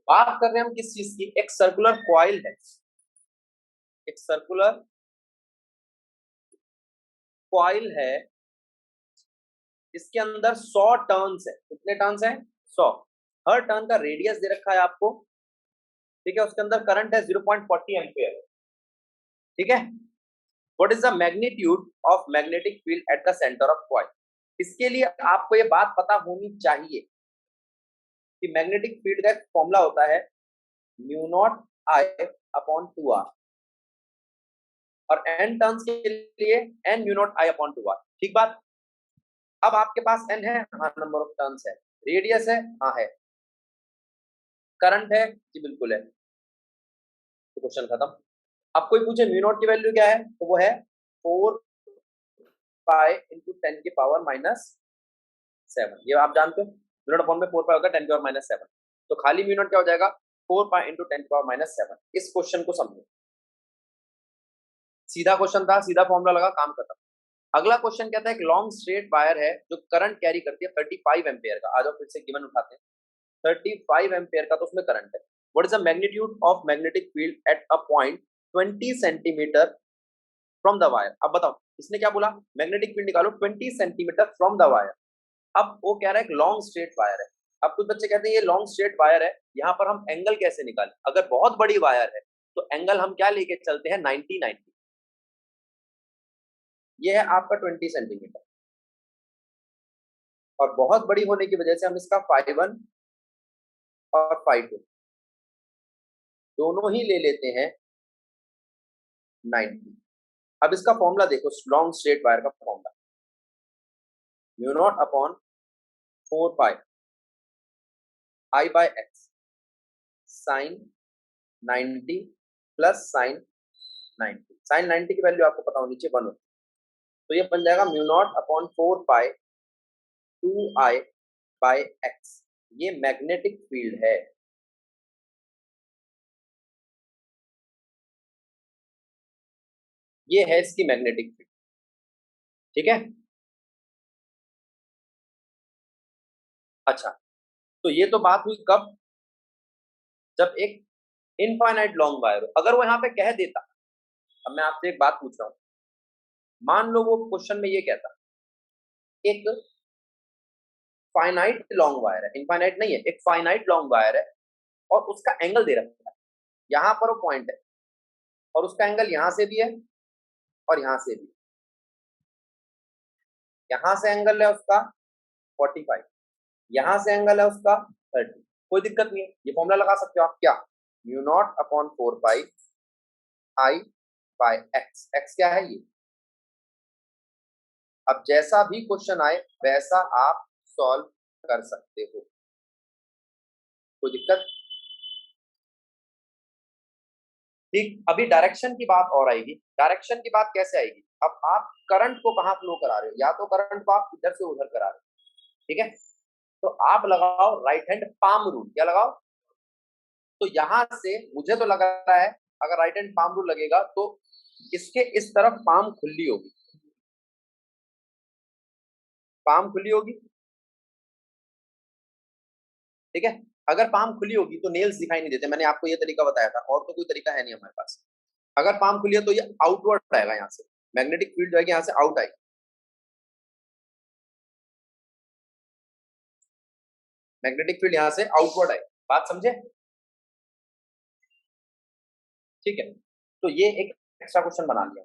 बात कर रहे हैं हम किस चीज की, एक सर्कुलर कॉइल है, एक सर्कुलर कॉइल है, इसके अंदर 100 टर्न्स है। कितने टर्न्स हैं? 100। हर टर्न का रेडियस दे रखा है आपको, ठीक है। उसके अंदर करंट है 0.40 एम्पियर, ठीक है। What is the magnitude of magnetic field at the centre of coil? इसके लिए आपको ये बात पता होनी चाहिए कि मैग्नेटिक फील्ड का एक फॉर्मूला होता है म्यू नॉट आई अपॉन 2r, और n टर्न्स के लिए n म्यू नॉट आई अपॉन 2r, ठीक बात। अब आपके पास n है, हाँ, नंबर ऑफ टर्न्स है, रेडियस है, हाँ है, करंट है, जी बिल्कुल है, तो क्वेश्चन खत्म। अब कोई पूछे म्यू नॉट की वैल्यू क्या है, तो वो है 4 पाई इंटू 10 की पावर माइनस 7। ये आप जानते हो, म्यू नॉट अपॉन में 4 पाई होता है 10 की पावर माइनस 7, तो खाली म्यू नॉट क्या हो जाएगा, 4 पाई इंटू 10 की पावर माइनस 7। इस क्वेश्चन को समझो, सीधा क्वेश्चन था, सीधा फॉर्मूला लगा, काम खत्म। अगला क्वेश्चन कहता है एक लॉन्ग स्ट्रेट वायर है जो करंट कैरी करती है 35 एम्पियर का। आ जाओ फिर से गिवन उठाते हैं, 35 एम्पियर का, तो उसमें करंट है। What is the magnitude of magnetic field at a point 20 centimetre from the wire? अब बताओ, इसने क्या बोला, मैग्नेटिक फील्ड निकालो 20 सेंटीमीटर फ्रॉम द वायर। अब वो कह रहा है एक लॉन्ग स्ट्रेट वायर है। अब कुछ बच्चे कहते हैं ये लॉन्ग स्ट्रेट वायर है, यहाँ पर हम एंगल कैसे निकालें? अगर बहुत बड़ी वायर है तो एंगल हम क्या लेके चलते हैं, 90-90। ये है आपका 20 सेंटीमीटर, और बहुत बड़ी होने की वजह से हम इसका φ1 और φ2 दोनों ही ले लेते हैं 90। अब इसका फॉर्मूला देखो, लॉन्ग स्ट्रेट वायर का formula mu naught upon 4 pi I by x sine 90 plus sine 90। Sine 90 की वैल्यू आपको पता होनी चाहिए 1 होती है, तो ये बन जाएगा म्यू नॉट अपॉन 4 पाई 2i बाय एक्स। ये मैग्नेटिक फील्ड है, ये है इसकी मैग्नेटिक फील्ड, ठीक है। अच्छा, तो ये तो बात हुई कब, जब एक इनफाइनाइट लॉन्ग वायर हो। अगर वो यहाँ पे कह देता, अब मैं आपसे एक बात पूछ रहा हूँ, मान लो वो क्वेश्चन में ये कहता एक फाइनाइट लॉन्ग वायर है, इनफाइनाइट नहीं है, एक फाइनाइट लॉन्ग वायर है, और उसका एंगल दे रखा है, यहाँ पर वो पॉइंट है, और उसका एंगल यहाँ से भी है और यहाँ से भी, यहाँ से एंगल है उसका 45, यहाँ से एंगल है उसका 30। कोई दिक्कत नहीं है, ये फॉर्मूला लगा सकते हो आप, क्या, mu naught upon 4 pi I by x. X क्या है ये। अब जैसा भी क्वेश्चन आए वैसा आप सॉल्व कर सकते हो, कोई दिक्कत। ठीक, अभी डायरेक्शन की बात और आएगी। डायरेक्शन की बात कैसे आएगी, अब आप करंट को कहाँ फ्लो करा रहे हो, या तो करंट को आप इधर से उधर करा रहे हो, ठीक है, तो आप लगाओ राइट हैंड पाम रूल। क्या लगाओ, तो यहां से मुझे तो लग रहा है अगर राइट हैंड पाम रूल लगेगा तो इसके इस तरफ पाम खुली होगी, पाम खुली होगी, ठीक है। अगर पाम खुली होगी तो नेल्स दिखाई नहीं देते, मैंने आपको ये तरीका बताया था, और तो कोई तरीका है नहीं हमारे पास। अगर पाम खुली है तो ये आउटवर्ड आएगा, यहाँ से मैग्नेटिक फील्ड जो है यहाँ से आउट आएगी, मैग्नेटिक फील्ड यहाँ से आउटवर्ड आएगी, बात समझे, ठीक है। तो ये एक एक्स्ट्रा क्वेश्चन बना लिया।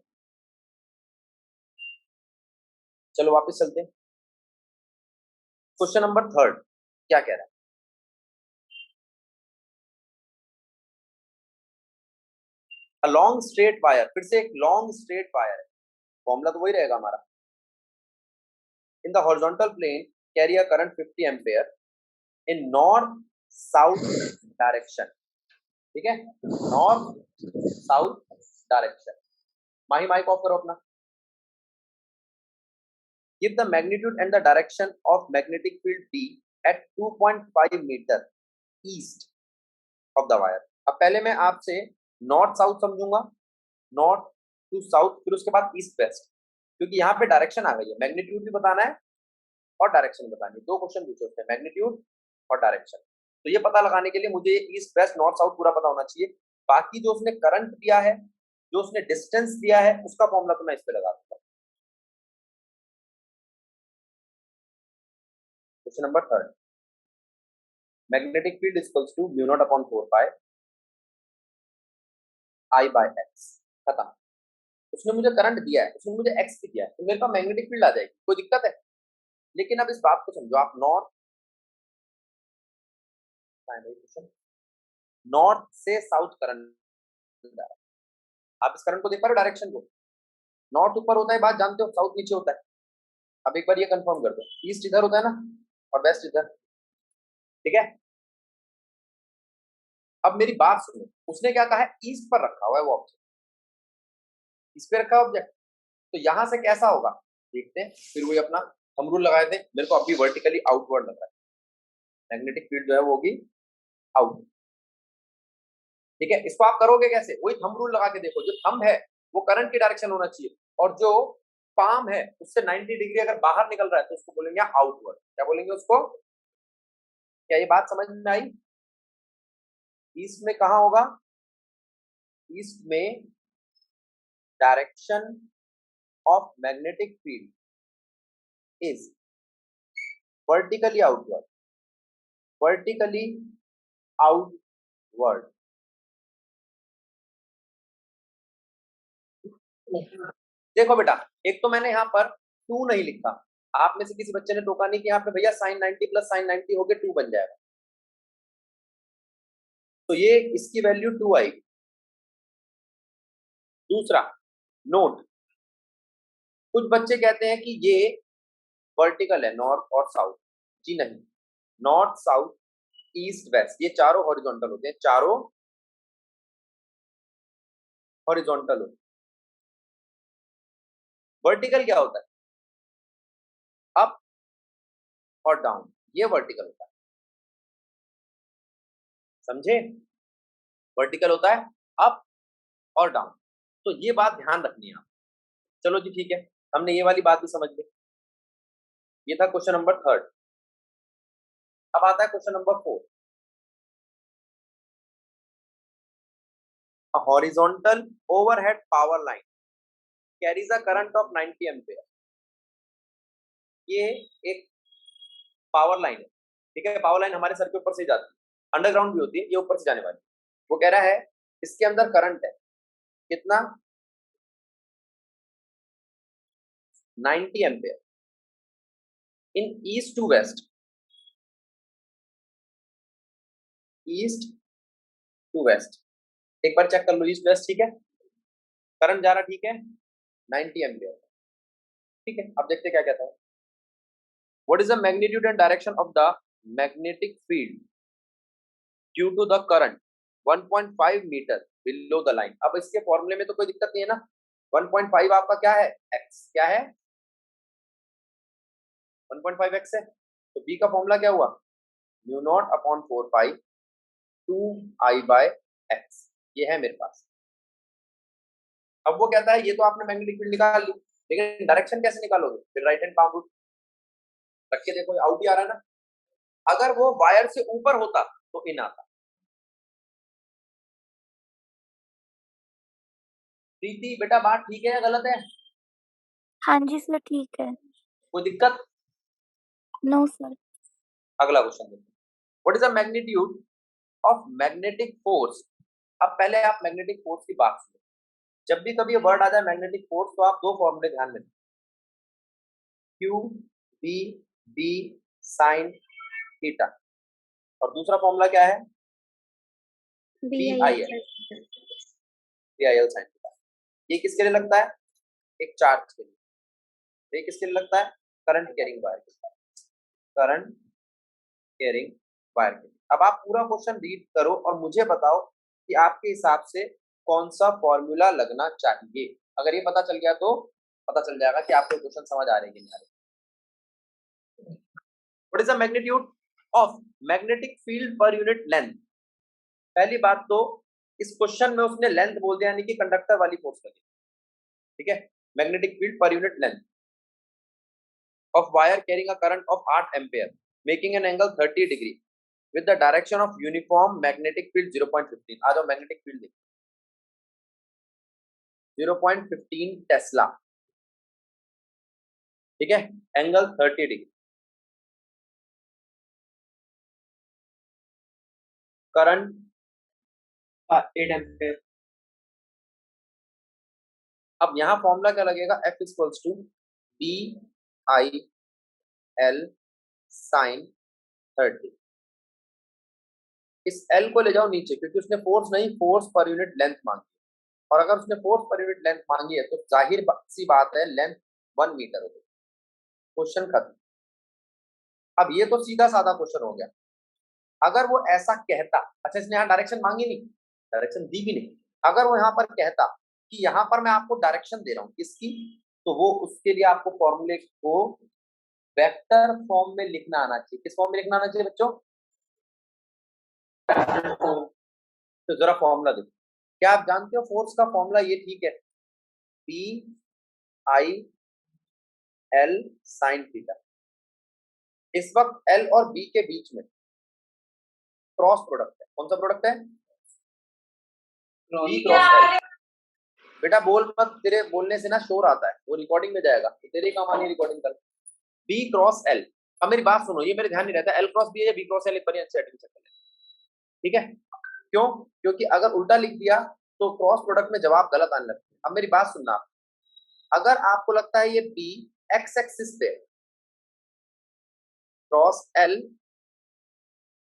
चलो वापस चलते हैं, क्वेश्चन नंबर 3 क्या कह रहा है, अ लॉन्ग स्ट्रेट वायर, फिर से एक लॉन्ग स्ट्रेट वायर है, फॉर्मूला तो वही रहेगा हमारा, in the horizontal plane carry a current 50 ampere in north south direction, ठीक है, north south direction. Mahi mike off करो अपना। Give the magnitude and the direction of magnetic field B at 2.5 metre east of the wire. अब पहले मैं आपसे north south समझूंगा, north to south, फिर उसके बाद ईस्ट वेस्ट, क्योंकि यहाँ पे डायरेक्शन आ गई है, मैग्नीट्यूड भी बताना है और डायरेक्शन बतानी है। दो क्वेश्चन पूछे उसने, मैग्नीट्यूड और डायरेक्शन। तो ये पता लगाने के लिए मुझे ईस्ट वेस्ट नॉर्थ साउथ पूरा पता होना चाहिए। बाकी जो उसने करंट दिया है, जो उसने डिस्टेंस दिया है, उसका फॉर्मूला तो मैं इस पे लगा दूंगा। Question number 3, magnetic field equals to mu naught upon 4 pi I by X. खत्म। उसने मुझे करंट दिया है, उसने मुझे एक्स भी दिया है, तो मेरे पास मैग्नेटिक फील्ड आ जाएगी। कोई दिक्कत है? लेकिन अब इस बात को समझो, आप नॉर्थ नॉर्थ से साउथ करंट, आप इस करंट को देख पा रहे हो, डायरेक्शन को। नॉर्थ ऊपर होता है, बात जानते हो, साउथ नीचे होता है। अब एक बार ये कंफर्म कर दो, ईस्ट इधर होता है ना और वेस्ट इधर, ठीक है। अब मेरी बात सुनो, उसने क्या कहा है, ईस्ट पर रखा हुआ है वो ऑब्जेक्ट, इस पे रखा ऑब्जेक्ट, तो यहां से कैसा होगा देखते हैं। फिर वही अपना थंब रूल लगाए थे, मेरे को अभी वर्टिकली आउटवर्ड लग रहा है, मैग्नेटिक फील्ड जो है वो होगी आउट, ठीक है। इसको आप करोगे कैसे, वही थंब रूल लगा के देखो, जो थंब है वो करंट की डायरेक्शन होना चाहिए, और जो पाम है उससे 90 डिग्री अगर बाहर निकल रहा है तो उसको बोलेंगे आउटवर्ड। क्या बोलेंगे उसको? क्या ये बात समझ में आई? ईस्ट में कहा होगा, ईस्ट में direction of magnetic field is vertically outward, vertically outward. देखो बेटा, एक तो मैंने यहाँ पर 2 नहीं लिखा, आप में से किसी बच्चे ने टोका नहीं कि यहाँ पे भैया साइन 90 प्लस साइन 90 हो गए 2 बन जाएगा, तो ये इसकी वैल्यू 2 आई। दूसरा नोट, कुछ बच्चे कहते हैं कि ये वर्टिकल है नॉर्थ और साउथ, जी नहीं, नॉर्थ साउथ ईस्ट वेस्ट ये चारों हॉरिजॉन्टल होते हैं, चारों हॉरिजॉन्टल होते हैं। वर्टिकल क्या होता है? अप और डाउन, ये वर्टिकल होता है, समझे? वर्टिकल होता है अप और डाउन, तो ये बात ध्यान रखनी है आप। चलो जी ठीक है, हमने ये वाली बात भी समझ ली। ये था क्वेश्चन नंबर 3। अब आता है question number 4। A horizontal overhead power line carries a current of 90 ampere. ये एक पावर लाइन है, ठीक है। पावर लाइन हमारे सर के ऊपर से जाती है, अंडरग्राउंड भी होती है, ये ऊपर से जाने वाली। वो कह रहा है इसके अंदर करंट है कितना, 90 ampere in east to west, east to west. एक बार चेक कर लो, ईस्ट वेस्ट, ठीक है, करंट जा रहा, ठीक है, 90 एम्पियर, ठीक है। अब देखते क्या कहता है। What is the magnitude and direction of the magnetic field due to the current 1.5 metre below the line. अब इसके फॉर्मूले में तो कोई दिक्कत नहीं है ना, 1.5 आपका क्या है, एक्स, क्या है 1.5 एक्स है, तो बी का फॉर्मूला क्या हुआ, mu naught upon 4 pi 2 I by x, ये है मेरे पास। अब वो कहता है ये तो आपने मैग्नेटिक फील्ड निकाल ली, लेकिन डायरेक्शन कैसे निकालोगे, फिर राइट हैंड पाम रूल रख के देखो, आउट ही आ रहा है ना। अगर वो वायर से ऊपर होता तो इन आता। प्रीति बेटा बात ठीक है या गलत है? हाँ जी सर, ठीक है। कोई दिक्कत? No sir. अगला क्वेश्चन देखो, what is the magnitude of magnetic force. अब पहले आप मैग्नेटिक फोर्स की बात सुनो, जब भी कभी ये वर्ड आ जाए मैग्नेटिक फोर्स, तो आप दो फॉर्मूले ध्यान में, Q B B sine theta, और दूसरा फॉर्मूला क्या है, B I L, B I L sine theta. ये किसके लिए लगता है, एक चार्ज के लिए, ये किसके लिए लगता है, करंट कैरिंग वायर के लिए, करंट कैरिंग वायर के लिए। अब आप पूरा क्वेश्चन रीड करो और मुझे बताओ कि आपके हिसाब से कौन सा फॉर्मूला लगना चाहिए। अगर ये पता चल गया तो पता चल जाएगा कि आपको क्वेश्चन समझ आ रहे हैं कि नहीं आ रहे। What is the magnitude of magnetic field पर यूनिट लेंथ। पहली बात तो इस क्वेश्चन में उसने लेंथ बोल दिया, यानी कि कंडक्टर वाली फोर्स लगी, ठीक है। मैग्नेटिक फील्ड पर unit length of wire carrying a current of 8 ampere making an angle 30 degree with the direction of uniform magnetic field 0.15। आ जाओ मैग्नेटिक फील्ड देखो 0.15 टेस्ला, ठीक है, एंगल 30 डिग्री, करंट 8 एम्पियर। अब यहां फॉर्मूला क्या लगेगा, F equals to B I L sine 30। इस L को ले जाओ नीचे, क्योंकि उसने फोर्स नहीं, फोर्स पर यूनिट लेंथ मांगी, और अगर उसने फोर्स पर यूनिट लेंथ मांगी है तो जाहिर सी बात है लेंथ 1 मीटर होगी। क्वेश्चन खत्म। अब ये तो सीधा साधा क्वेश्चन हो गया। अगर वो ऐसा कहता, अच्छा इसने यहाँ डायरेक्शन मांगी नहीं, डायरेक्शन दी भी नहीं, अगर वो यहाँ पर कहता कि यहाँ पर मैं आपको डायरेक्शन दे रहा हूँ किसकी, तो वो उसके लिए आपको फॉर्मूले को वेक्टर फॉर्म में लिखना आना चाहिए। किस फॉर्म में लिखना आना चाहिए बच्चों? तो जरा फॉर्मूला देखो, क्या आप जानते हो फोर्स का फॉर्मूला ये ठीक है, P I L sine theta. इस वक्त एल और बी के बीच में क्रॉस प्रोडक्ट है, कौन सा प्रोडक्ट है? B cross L. बेटा बोल मत, तेरे बोलने से ना शोर आता है, वो रिकॉर्डिंग में जाएगा, तो तेरे काम आनी रिकॉर्डिंग कर। B cross L. अब मेरी बात सुनो, ये मेरे ध्यान नहीं रहता एल क्रॉस बी है या बी क्रॉस एल, एक बार अच्छे चेक कर ले, ठीक है? क्यों? क्योंकि अगर उल्टा लिख दिया तो क्रॉस प्रोडक्ट में जवाब गलत आने लगते हैं। अब मेरी बात सुनना, अगर आपको लगता है ये बी एक्स एक्सिस पे, क्रॉस एल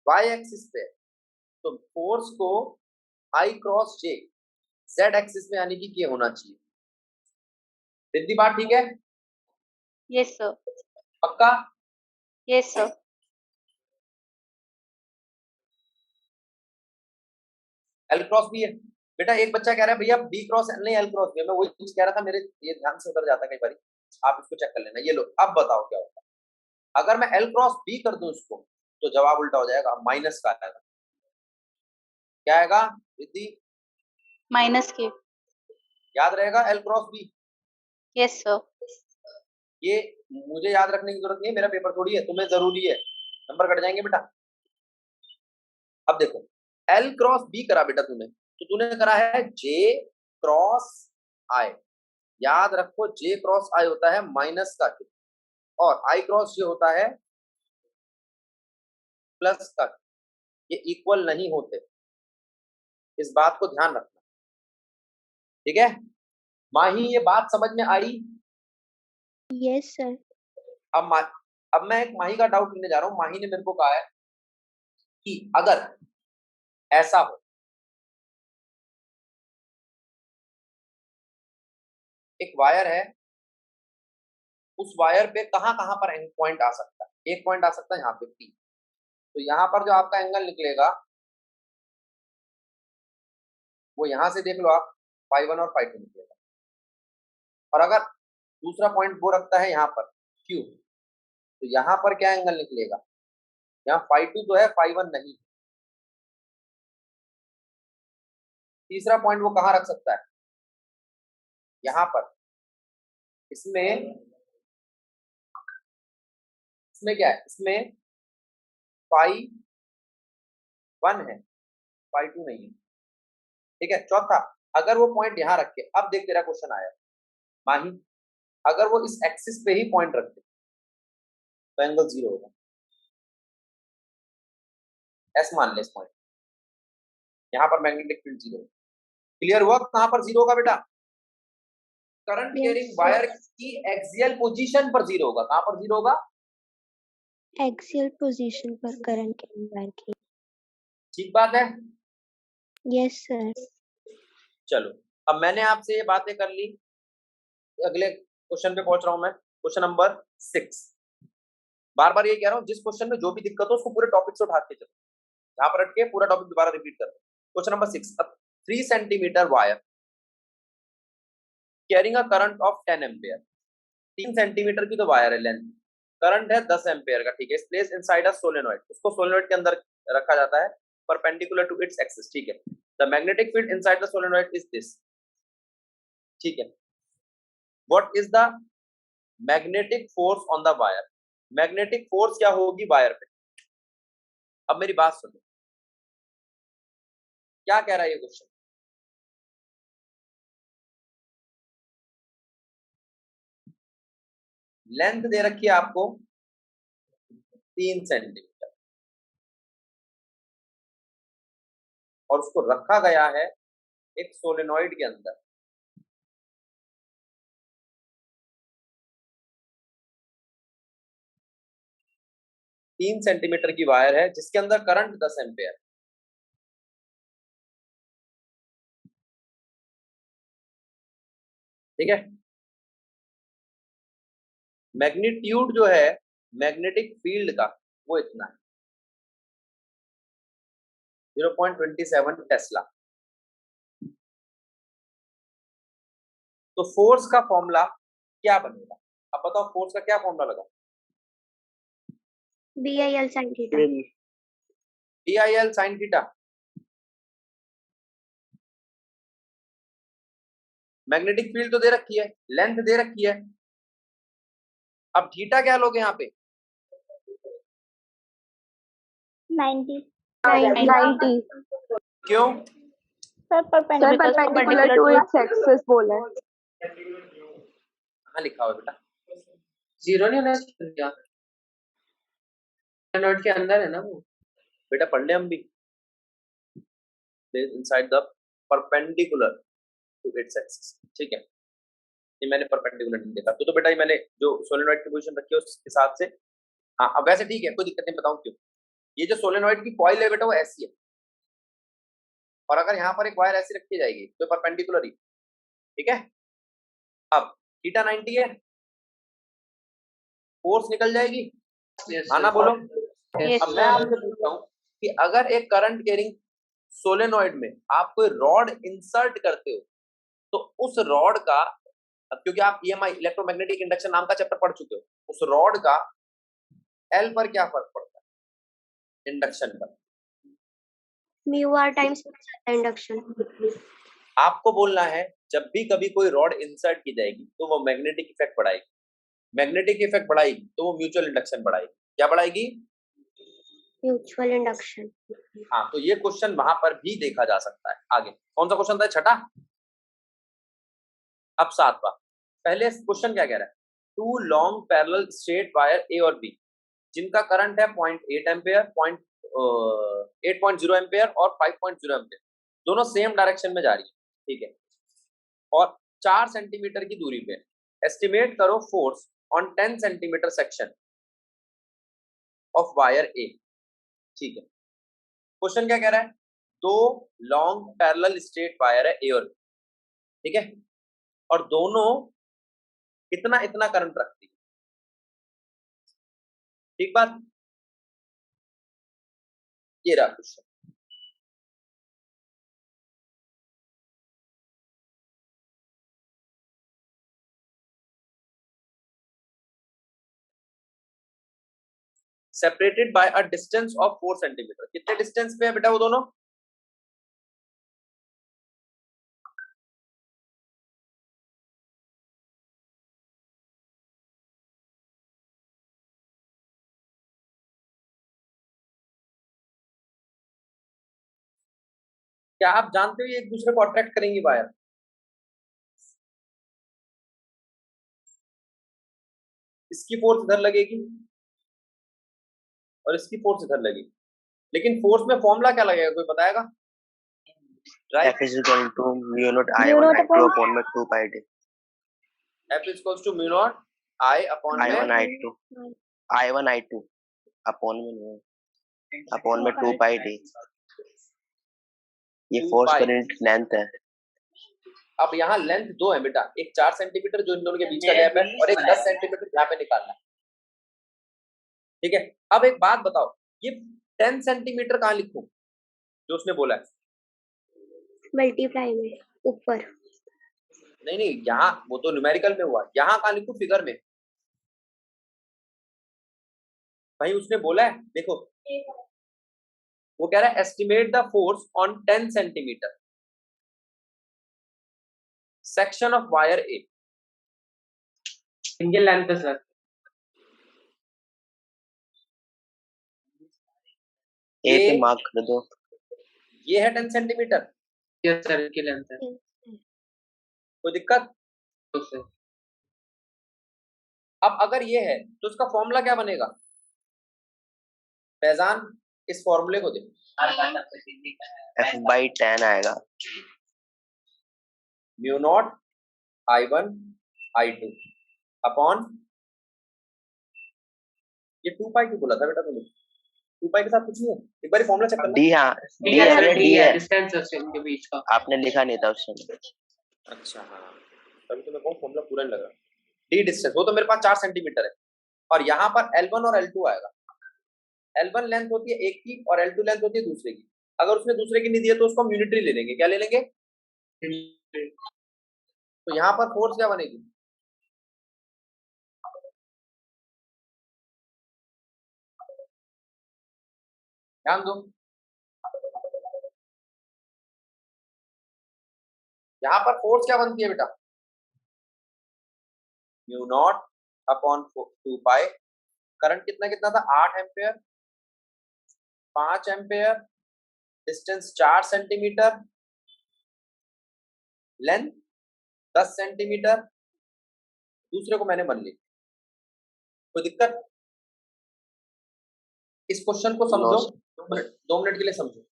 वाई एक्सिस पे, तो फोर्स को आई क्रॉस जे जेड एक्सिस में यानी कि ये होना चाहिए। सिद्धि बात ठीक है? Yes sir. पक्का? Yes sir. L cross B है। बेटा एक बच्चा कह रहा है भैया बी क्रॉस एल नहीं एल क्रॉस बी है, मैं वही चीज कह रहा था, मेरे ये ध्यान से उतर जाता है कई बार, आप इसको चेक कर लेना। ये लो अब बताओ क्या होगा, अगर मैं एल क्रॉस बी कर दूं इसको तो जवाब उल्टा हो जाएगा, माइनस का आएगा। क्या आएगा रिद्धि? माइनस के। याद रहेगा L cross B? Yes sir. ये मुझे याद रखने की जरूरत नहीं है, मेरा पेपर थोड़ी है, तुम्हें जरूरी है, नंबर कट जाएंगे बेटा। अब देखो एल क्रॉस बी करा बेटा तूने, तो तूने करा है जे क्रॉस आई। याद रखो जे क्रॉस आई होता है माइनस का के, और आई क्रॉस जे होता है प्लस का। ये इक्वल नहीं होते, इस बात को ध्यान रखना, ठीक है? माही ये बात समझ में आई? Yes sir. अब मैं एक माही का डाउट लेने जा रहा हूं। माही ने मेरे को कहा है कि अगर ऐसा हो, एक वायर है, उस वायर पे कहां कहां पर पॉइंट आ सकता है? एक पॉइंट आ सकता है यहाँ पे पी, तो यहाँ पर जो आपका एंगल निकलेगा वो यहां से देख लो आप, φ1 और φ2 निकलेगा। और अगर दूसरा पॉइंट वो रखता है यहाँ पर Q, तो यहाँ पर क्या एंगल निकलेगा? यहाँ φ2 तो है, φ1 नहीं। तीसरा पॉइंट वो कहाँ रख सकता है? यहाँ पर। इसमें क्या है? इसमें φ1 है, φ2 नहीं है, ठीक है? चौथा, अगर वो पॉइंट यहाँ रख के, अब देख तेरा क्वेश्चन आया माही, अगर वो इस एक्सिस पे ही पॉइंट रखते तो एंगल 0 होगा। एस मान ले इस पॉइंट, यहाँ पर मैग्नेटिक फील्ड 0। क्लियर हुआ कहां पर 0 होगा बेटा? करंट कैरिंग वायर की एक्सियल पोजीशन पर 0 होगा। कहां पर 0 होगा? एक्सियल पोजीशन पर करंट कैरिंग वायर की। ठीक बात है? Yes sir. चलो अब मैंने आपसे ये बातें कर ली, अगले क्वेश्चन पे पहुंच रहा हूं मैं, क्वेश्चन नंबर 6। बार बार ये कह रहा हूं, जिस क्वेश्चन में जो भी दिक्कत हो उसको पूरे टॉपिक से उठा के चलो, यहाँ पर रख के पूरा टॉपिक दोबारा रिपीट कर। Question number 6, 3 centimetre wire carrying a current of 10 ampere. 3 centimetre की तो वायर है लेंथ, करंट है 10 एम्पियर का, ठीक है? प्लेस इनसाइड अ सोलेनोइड, उसको सोलेनोइड के अंदर रखा जाता है परपेंडिकुलर टू इट्स एक्सिस, ठीक है? The magnetic field inside the solenoid is this, ठीक है? What is the magnetic force on the wire? Magnetic force क्या होगी वायर पे? अब मेरी बात सुनो, क्या कह रहा है ये क्वेश्चन? लेंथ दे रखी है आपको 3 सेंटीमीटर और उसको रखा गया है एक सोलेनॉइड के अंदर। तीन सेंटीमीटर की वायर है जिसके अंदर करंट 10 एम्पेयर। ठीक है, मैग्नीट्यूड जो है मैग्नेटिक फील्ड का वो इतना है 0.27 टेस्ला। तो फोर्स का फॉर्मूला क्या बनेगा? अब बताओ फोर्स का क्या फॉर्मूला लगा? BIL sin theta। BIL sin theta. Magnetic field तो दे रखी है, लेंथ दे रखी है, अब थीटा क्या लोगे यहाँ पे? 90। क्यों? Sir perpendicular to its axis बोला है। कहाँ लिखा हुआ है बेटा? जीरो नहीं होना चाहिए, नोट के अंदर है ना वो। बेटा पढ़ ले हम भी, inside the perpendicular to its axis. ठीक है, ये मैंने परपेंडिकुलर नहीं देखा तो बेटा ये मैंने जो सोलेनॉइड की पोजीशन रखी है उसके हिसाब से। हाँ अब वैसे ठीक है, कोई दिक्कत नहीं, बताऊं क्यों। ये जो सोलेनॉइड की कॉइल है बेटा वो ऐसी है, और अगर यहाँ पर एक वायर ऐसी रखी जाएगी तो परपेंडिकुलर ही। ठीक है, अब थीटा 90 है, फोर्स निकल जाएगी। आना बोलो। अब मैं आपसे पूछता हूँ कि अगर एक करंट कैरिंग सोलेनॉइड में आप कोई रॉड इंसर्ट करते हो तो उस रॉड का, क्योंकि आप EMI इलेक्ट्रोमैग्नेटिक इंडक्शन नाम का चैप्टर पढ़ चुके हो, उस रॉड का L पर क्या फर्क पड़ता है इंडक्शन पर? Mu R times induction. आपको बोलना है जब भी कभी कोई रॉड इंसर्ट की जाएगी तो वो मैग्नेटिक इफेक्ट बढ़ाएगी, मैग्नेटिक इफेक्ट बढ़ाएगी तो वो म्यूचुअल इंडक्शन बढ़ाएगी। क्या बढ़ाएगी? Mutual induction. हाँ, तो ये क्वेश्चन वहां पर भी देखा जा सकता है। आगे कौन सा क्वेश्चन था? छठा। अब सातवां। पहले क्वेश्चन क्या कह रहा है? Two long parallel straight wire A और बी जिनका करंट है 0.8 एम्पेयर, 8.0 एम्पेयर और 5.0 एम्पेयर, दोनों सेम डायरेक्शन में जा रही है। ठीक है, और 4 सेंटीमीटर की दूरी पे एस्टिमेट करो force on 10 centimetre section of wire A. ठीक है, क्वेश्चन क्या कह रहा है? दो लॉन्ग पैरेलल स्ट्रेट वायर है ए और बी, ठीक है, और दोनों इतना इतना करंट रखती है। ठीक बात, ये रहा question. Separated by a distance of 4 centimetre. कितने डिस्टेंस पे है बेटा वो दोनों? क्या आप जानते हो ये एक दूसरे को अट्रैक्ट करेंगी वायर? इसकी फोर्स इधर लगेगी और इसकी फोर्स इधर लगेगी, लेकिन फोर्स में फॉर्मूला क्या लगेगा, कोई बताएगा? Right, F is equal to mu naught I1 I2 upon में 2 pi d. F is equals to mu naught I upon I1 में I2 I1 I2 upon में 2 pi d. ये 2 फोर्स pi। करंट लेंथ है। अब यहाँ length 2 है बेटा, एक 4 सेंटीमीटर जो इन दोनों के बीच का गैप है और एक 10 सेंटीमीटर यहाँ पे निकालना है। ठीक है, अब एक बात बताओ, ये 10 सेंटीमीटर कहाँ लिखूं जो उसने बोला है? मल्टीप्लाई में ऊपर। नहीं नहीं, यहाँ वो तो न्यूमेरिकल में हुआ, यहाँ कहाँ लिखूं फिगर में? भाई उसने बोला है, देखो वो कह रहा है estimate the force on 10 centimetre section of wire A. Single length है सर। ए पे ये मार्क कर दो। ये है 10 सेंटीमीटर, यस सर की लेंथ है। कोई दिक्कत? तो सर अब अगर ये है तो उसका फॉर्मूला क्या बनेगा? फैजान इस फॉर्मूले को देखो, F/10 आएगा। Mu naught I1 I2 upon, ये 2 पाई क्यों बोला था बेटा तुमने? 2 पाई के साथ कुछ नहीं है, एक बार फॉर्मूला चेक करना। डी, हाँ डी डी है है सर, बेटा, डी डी है है। डिस्टेंस इनके बीच का। आपने लिखा नहीं था उस समय। अच्छा हाँ, तभी तो मैं कहूँ फॉर्मूला पूरा नहीं लग रहा। डी डिस्टेंस, वो तो मेरे पास 4 सेंटीमीटर है, और यहाँ पर L1 और L2 आएगा। L1 लेंथ होती है एक की और L2 लेंथ होती है दूसरे की। अगर उसने दूसरे की नहीं दी है तो उसको हम यूनिटरी ले लेंगे। क्या ले लेंगे? तो यहाँ पर फोर्स क्या बनेगी? ध्यान दो, यहाँ पर फोर्स क्या बनती है बेटा? म्यू नॉट अपॉन 2 पाई। करंट कितना कितना था? 8 ampere, 5 ampere, distance 4 centimetre, length 10 centimetre, दूसरे को मैंने मान ली। कोई दिक्कत? इस क्वेश्चन को समझो, 2 मिनट के लिए समझो।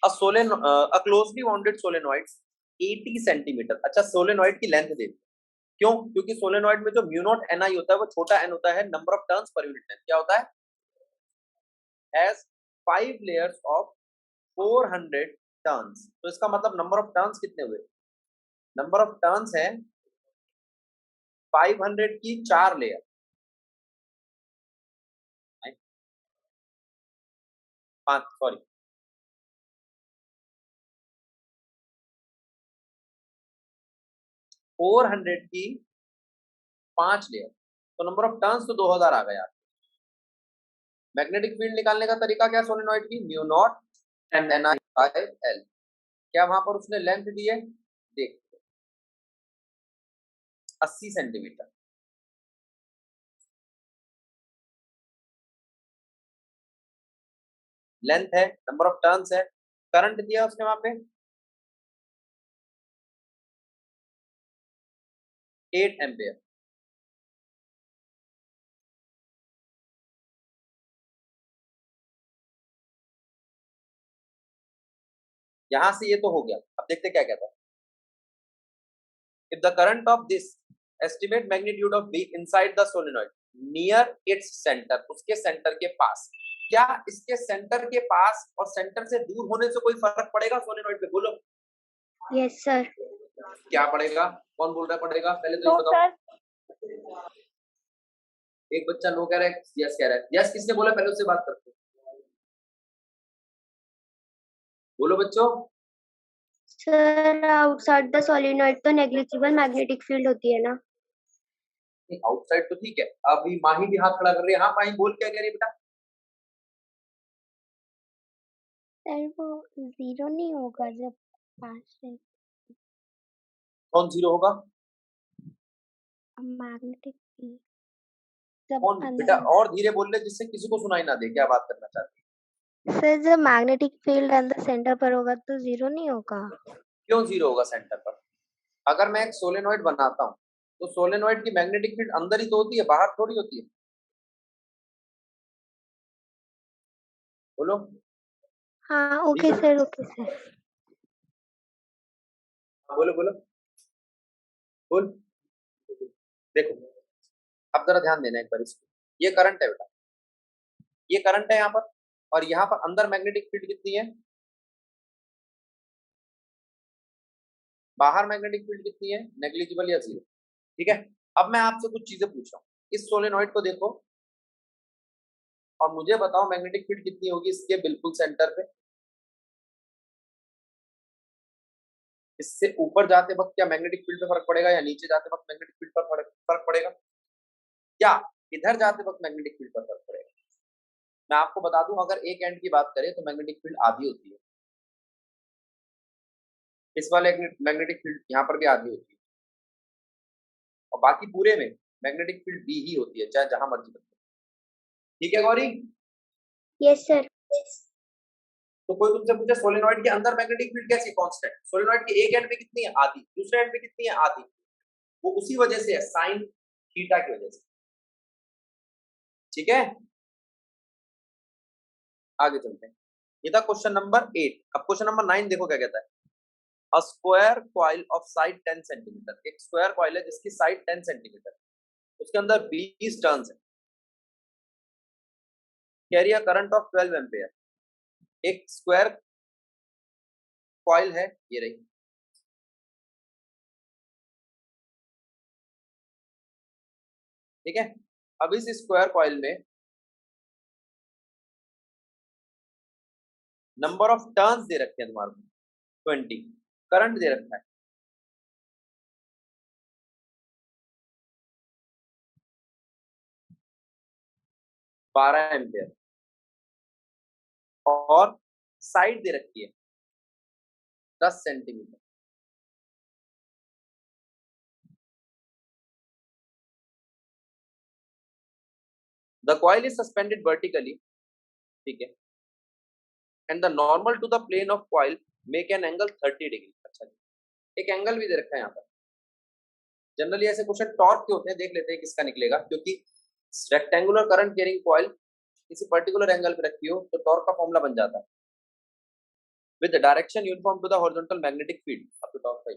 a closely wounded solenoid 80 centimetre. अच्छा, सोलेनॉइड की लेंथ दे दी। क्यों? क्योंकि सोलेनॉइड में जो म्यू नॉट Ni होता है वो छोटा n होता है, number of turns per unit length क्या होता है? Has 5 layers of 400 turns. तो इसका मतलब नंबर ऑफ टर्न्स कितने हुए? नंबर ऑफ टर्न्स है 500 की 4 लेयर, 5 सॉरी, फोर 400 की 5 लेयर, तो नंबर ऑफ टर्न्स तो 2000 आ गया। मैग्नेटिक फील्ड निकालने का तरीका क्या सोलेनॉइड की? Mu naught Ni by L। क्या वहां पर उसने लेंथ दी है? देख, 80 सेंटीमीटर। लेंथ है, नंबर ऑफ टर्न्स है, करंट दिया उसने वहां पे 8 एम्पेयर। यहां से ये तो हो गया। अब देखते क्या कहता है। If the current of this estimate magnitude of B inside the solenoid near its centre, उसके सेंटर के पास। क्या इसके सेंटर के पास और सेंटर से दूर होने से कोई फर्क पड़ेगा सोलेनॉइड पे? बोलो। Yes sir. क्या पड़ेगा? कौन बोल रहा है पड़ेगा? पहले तो ये बताओ। एक बच्चा नो कह रहा है, यस कह रहा है। यस किसने बोला? पहले उससे बात करते हैं। बोलो बच्चों। सर आउटसाइड द सोलेनॉइड तो नेग्लिजिबल मैग्नेटिक फील्ड होती है ना? आउटसाइड तो ठीक है। अभी माही भी हाथ खड़ा कर रही है। हाँ माही बोल, क्या कह रही है बेटा? सर वो जीरो नहीं होगा जब पास से कौन जीरो होगा? मैग्नेटिक फील्ड जब कौन बेटा? और धीरे बोल ले जिससे किसी को सुनाई ना दे। क्या बात करना चाहती है? सर जब मैग्नेटिक फील्ड अंदर सेंटर पर होगा तो जीरो नहीं होगा? क्यों जीरो होगा सेंटर पर? अगर मैं एक सोलेनॉइड बनाता हूँ तो सोलेनॉइड की मैग्नेटिक फील्ड अंदर ही तो होती है, बाहर थोड़ी होती है। बोलो। हाँ ओके सर, ओके सर। बोलो बोलो बोल। देखो, अब जरा ध्यान देना एक बार इसको। ये करंट है बेटा, ये करंट है यहाँ पर, और यहाँ पर अंदर मैग्नेटिक फील्ड कितनी है? बाहर मैग्नेटिक फील्ड कितनी है? नेग्लिजिबल या जीरो। ठीक है। अब मैं आपसे कुछ चीजें पूछ रहा हूँ। इस सोलेनॉइड को देखो और मुझे बताओ मैग्नेटिक फील्ड कितनी होगी इसके बिल्कुल सेंटर पे। इससे ऊपर जाते वक्त क्या मैग्नेटिक फील्ड पे फर्क पड़ेगा, या नीचे जाते वक्त मैग्नेटिक फील्ड पर फर्क पड़ेगा, या इधर जाते वक्त मैग्नेटिक फील्ड पर फर्क पड़ेगा? मैं आपको बता दूं, अगर एक एंड की बात करें तो मैग्नेटिक फील्ड आधी होती है। इस वाले मैग्नेटिक फील्ड यहाँ पर भी आधी होती है, और बाकी पूरे में मैग्नेटिक फील्ड बी ही होती है, चाहे जहां मर्जी बदले। ठीक है गौरी? Yes sir. तो कोई तुमसे पूछे सोलेनॉइड के अंदर मैग्नेटिक फील्ड कैसी कांस्टेंट, सोलेनॉइड के एक एंड पे कितनी है, आधी, दूसरे एंड पे कितनी है, आधी, वो उसी वजह से है, साइन थीटा की वजह से। ठीक है, आगे चलते हैं। ये था क्वेश्चन नंबर 8। अब क्वेश्चन नंबर 9 देखो क्या कहता है। A square coil of side 10 centimetre, एक स्क्वायर कॉइल है जिसकी साइड 10 सेंटीमीटर, उसके अंदर 20 टर्न्स है, carry a current of 12 ampere. एक स्क्वायर कॉइल है, ये रही, ठीक है। अब इस स्क्वायर कॉइल में नंबर ऑफ टर्न्स दे रखे हैं तुम्हारे को 20, करंट दे रखा है 12 एम्पियर, और साइड दे रखी है 10 centimetre. The coil is suspended vertically, ठीक है, and the normal to the plane of coil make an angle 30 degree. अच्छा जी, एक एंगल भी दे रखा है यहाँ पर। जनरली ऐसे क्वेश्चन टॉर्क के होते हैं, देख लेते हैं किसका निकलेगा, क्योंकि रेक्टेंगुलर करंट कैरिंग कॉइल किसी पर्टिकुलर एंगल पे रखी हो तो टॉर्क का फॉर्मूला बन जाता है with direction uniform to the horizontal magnetic field up to torque का।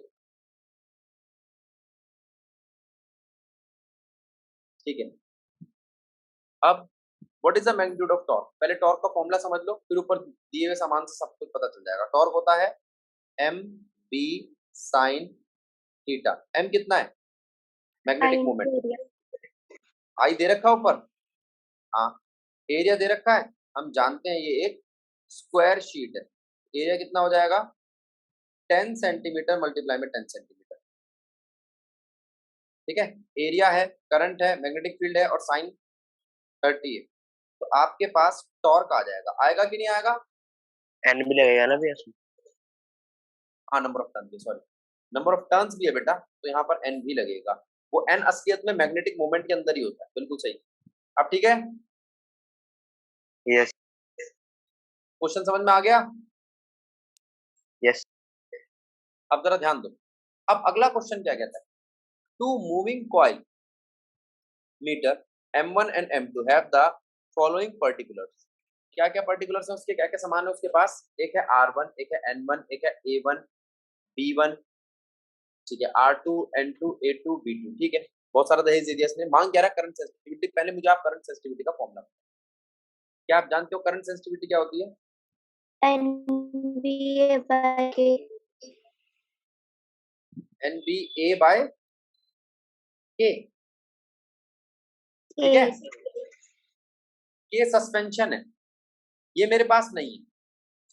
ठीक है, अब what is the magnitude of torque, पहले टॉर्क का फॉर्मूला समझ लो, फिर ऊपर दिए हुए सामान से सब कुछ पता चल जाएगा। टॉर्क होता है M B sine theta. M कितना है, मैग्नेटिक मोमेंट, आई दे रखा है ऊपर, हाँ, एरिया दे रखा है, हम जानते हैं ये एक स्क्वायर शीट है, एरिया कितना हो जाएगा 10 सेंटीमीटर मल्टीप्लाई में 10 सेंटीमीटर। ठीक है, एरिया है, करंट है, मैग्नेटिक फील्ड है, और साइन 30 है, तो आपके पास टॉर्क आ जाएगा। आएगा कि नहीं आएगा, एन भी लगेगा ना भैया इसमें? हाँ, नंबर ऑफ टर्न भी, सॉरी, नंबर ऑफ टर्न्स भी है बेटा, तो यहाँ पर एन भी लगेगा। वो एन असलियत में मैग्नेटिक मोमेंट के अंदर ही होता है, बिल्कुल सही। अब ठीक है, यस क्वेश्चन समझ में आ गया? यस। अब जरा ध्यान दो, अब अगला क्वेश्चन क्या कहता है, two moving coil meter M1 and M2 have the following particulars. क्या क्या पर्टिकुलर्स है उसके, क्या क्या सामान है उसके पास, एक है R1, एक है N1, एक है A1 B1, ठीक है, R2 N2 A2 B2, ठीक है, बहुत सारा दहेज दे दिया इसने। मांग क्या रहा, करंट सेंसिटिविटी। पहले मुझे आप करंट सेंसिटिविटी का फॉर्मूला, क्या आप जानते हो करंट सेंसिटिविटी क्या होती है? NBA by K। NBA by K, ठीक है, K सस्पेंशन है, ये मेरे पास नहीं है,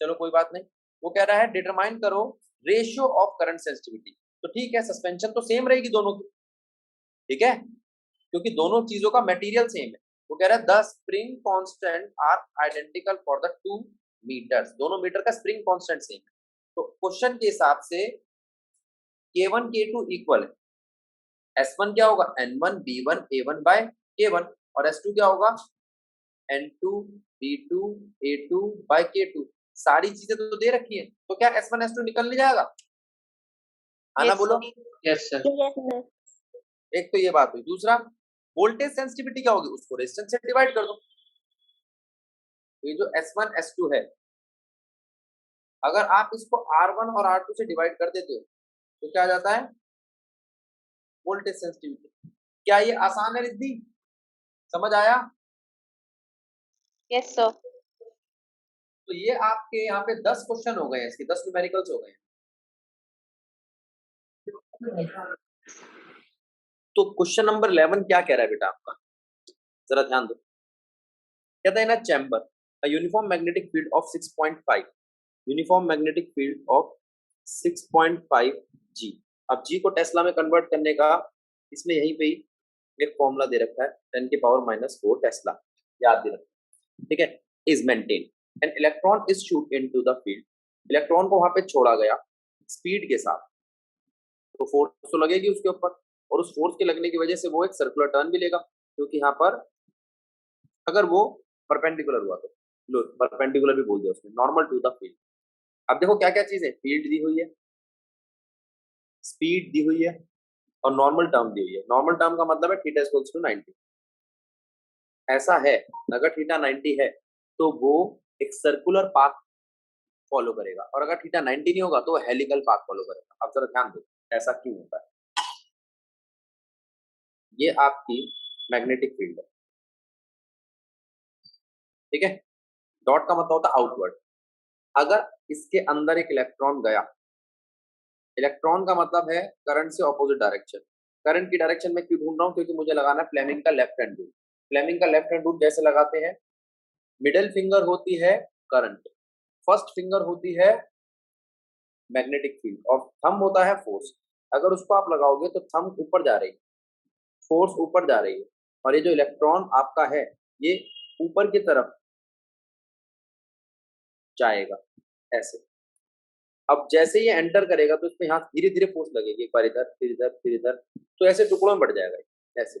चलो कोई बात नहीं। वो कह रहा है डिटरमाइन करो रेशियो ऑफ करंट सेंसिटिविटी, तो ठीक है, सस्पेंशन तो सेम रहेगी दोनों की, ठीक है, क्योंकि दोनों चीजों का मटेरियल सेम है। वो कह रहा है the spring constant are identical for the two meters, दोनों मीटर का स्प्रिंग कांस्टेंट सेम है। तो क्वेश्चन के हिसाब से K1 K2 इक्वल है, S1 क्या होगा N1 B1 A1 bye K1, और S2 क्या होगा N2 B2 A2 bye K2। सारी चीजें तो दे रखी है, तो क्या S1 S2 निकल नहीं जाएगा? आना बोलो, यस सर। एक तो ये बात हुई। दूसरा, वोल्टेज सेंसिटिविटी क्या होगी, उसको रेजिस्टेंस से डिवाइड कर दो। ये जो S1 S2 है, अगर आप इसको R1 और R2 से डिवाइड कर देते हो तो क्या आ जाता है, वोल्टेज सेंसिटिविटी। क्या ये आसान है रिद्धि, समझ आया? Yes sir. तो ये आपके यहाँ पे 10 क्वेश्चन हो गए हैं, इसके 10 न्यूमेरिकल्स हो गए हैं। तो क्वेश्चन नंबर 11 क्या कह रहा है बेटा आपका, जरा ध्यान दो। कहता है ना, chamber a uniform magnetic field of 6.5, uniform magnetic field of 6.5 जी। अब जी को टेस्ला में कन्वर्ट करने का इसमें यहीं पे ही एक फॉर्मूला दे रखा है, 10 की पावर -4 टेस्ला, याद दे रखा है, ठीक है। Is maintain an electron is shoot into the field, electron को वहां पे छोड़ा गया स्पीड के साथ, तो फोर्स तो लगेगी उसके ऊपर, और उस फोर्स के लगने की वजह से वो एक सर्कुलर टर्न भी लेगा, क्योंकि यहाँ पर अगर वो परपेंडिकुलर हुआ तो परपेंडिकुलर भी बोल दिया उसने, नॉर्मल टू द फील्ड। अब देखो क्या क्या चीज है, फील्ड दी हुई है, स्पीड दी हुई है, और नॉर्मल टर्म दी हुई है। नॉर्मल टर्म का मतलब है थीटा इक्वल्स टू 90। ऐसा है, अगर थीटा 90 है तो वो एक सर्कुलर पाथ फॉलो करेगा, और अगर थीटा 90 नहीं होगा तो वो हेलिकल पाथ फॉलो करेगा। अब जरा ध्यान दो ऐसा क्यों होता है। ये आपकी मैग्नेटिक फील्ड है, ठीक है। डॉट का मतलब होता है आउटवर्ड। अगर इसके अंदर एक इलेक्ट्रॉन गया, इलेक्ट्रॉन का मतलब है करंट से ऑपोजिट डायरेक्शन। करंट की डायरेक्शन में क्यों ढूंढ रहा हूँ, क्योंकि मुझे लगाना है फ्लेमिंग का लेफ्ट हैंड रूल। फ्लेमिंग का लेफ्ट हैंड रूल जैसे लगाते हैं, मिडिल फिंगर होती है करंट, फर्स्ट फिंगर होती है मैग्नेटिक फील्ड, और थंब होता है फोर्स। अगर उसको आप लगाओगे तो थंब ऊपर जा रही है, फोर्स ऊपर जा रही है, और ये जो इलेक्ट्रॉन आपका है ये ऊपर की तरफ जाएगा ऐसे। अब जैसे ये एंटर करेगा तो इसमें यहाँ धीरे धीरे फोर्स लगेगी, एक बार इधर फिर इधर फिर इधर, तो ऐसे टुकड़ों में बढ़ जाएगा ऐसे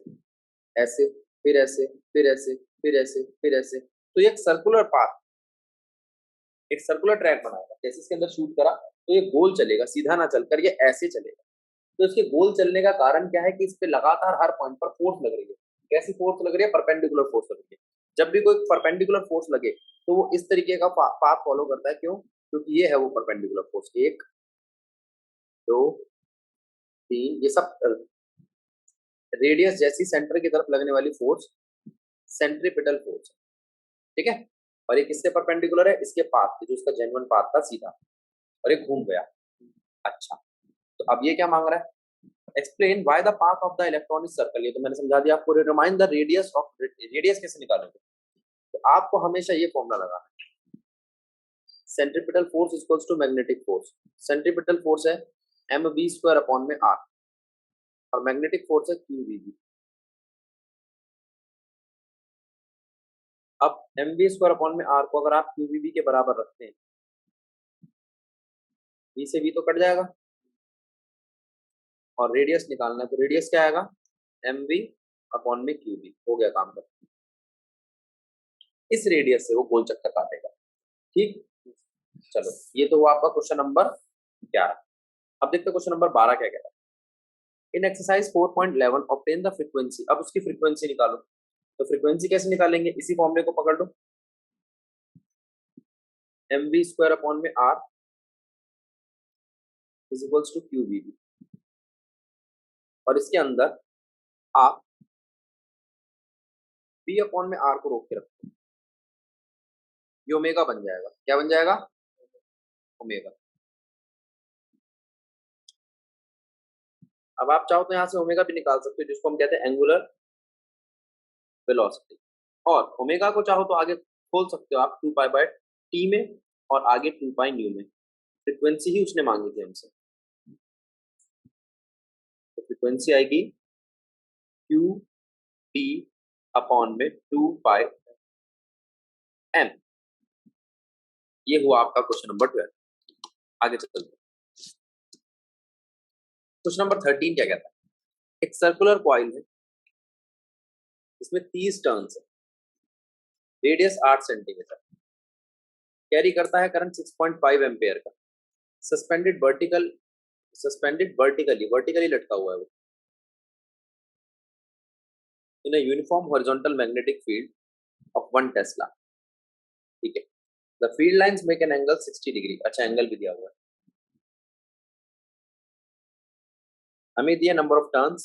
ऐसे, फिर ऐसे फिर ऐसे फिर ऐसे फिर ऐसे। तो ये एक सर्कुलर पाथ, एक सर्कुलर ट्रैक बनाएगा। जैसे इसके अंदर शूट करा तो ये गोल चलेगा, सीधा ना चलकर ये ऐसे चलेगा। तो इसके गोल चलने का कारण क्या है कि इस पे लगातार हर पॉइंट पर फोर्स लग रही है। कैसी फोर्स लग रही है, परपेंडिकुलर फोर्स लग रही है। जब भी कोई परपेंडिकुलर फोर्स लगे तो वो इस तरीके का पाथ फॉलो करता है। क्यों, क्योंकि ये है वो परपेंडिकुलर फोर्स। एक, दो, तीन, ये सब रेडियस जैसी सेंटर की तरफ लगने वाली फोर्स सेंट्रीपिटल फोर्स, ठीक है। और ये किससे परपेंडिकुलर है, इसके पाथ से, जो इसका जेन्युइन पाथ था सीधा, और ये घूम गया। अच्छा, तो अब ये क्या मांग रहा है, explain why the path of the electron is circle. ये तो मैंने समझा दिया आपको। Remind the radius of, radius कैसे निकालोगे, तो आपको हमेशा ये फॉर्मूला लगाना है, centripetal force equals to magnetic force. Centripetal force है mv² अपॉन में r, और मैग्नेटिक फोर्स है qvb। अब mv² अपॉन में r को अगर आप qvb के बराबर रखते हैं, v से v तो कट जाएगा, और रेडियस निकालना है तो रेडियस क्या आएगा, mv अपॉन में qb। हो गया काम कर, इस रेडियस से वो गोल चक्कर काटेगा, ठीक। चलो, ये तो हुआ आपका क्वेश्चन नंबर 11। अब देखते हैं क्वेश्चन नंबर 12 क्या कहता है। इन एक्सरसाइज 4.11 ऑब्टेन द फ्रीक्वेंसी। अब उसकी फ्रीक्वेंसी निकालो। तो फ्रीक्वेंसी कैसे निकालेंगे, इसी फॉर्मूले को पकड़ लो, mv² अपॉन में r is equals to qvb। और इसके अंदर आप v अपॉन में r को रोक के रखो, ये ओमेगा बन जाएगा। क्या बन जाएगा, ओमेगा। अब आप चाहो तो यहाँ से ओमेगा भी निकाल सकते हो, जिसको हम कहते हैं एंगुलर वेलोसिटी। और ओमेगा को चाहो तो आगे खोल सकते हो आप 2 पाई बाय टी में, और आगे 2 पाई न्यू में। फ्रीक्वेंसी ही उसने मांगी थी हमसे, तो फ्रीक्वेंसी आएगी क्यू टी अपॉन में 2 पाई एम। ये हुआ आपका क्वेश्चन नंबर 12। आगे चलते हैं, क्वेश्चन नंबर 13 क्या कहता है। एक सर्कुलर कॉइल है, इसमें 30 टर्न्स है, रेडियस 8 सेंटीमीटर, कैरी करता है करंट 6.5 एम्पेयर का, सस्पेंडेड वर्टिकली लटका हुआ है वो, in a uniform horizontal magnetic field of 1 tesla, ठीक है। The field lines make an angle 60 degree. अच्छा, एंगल भी दिया हुआ है, हमें दिया नंबर ऑफ टर्न्स,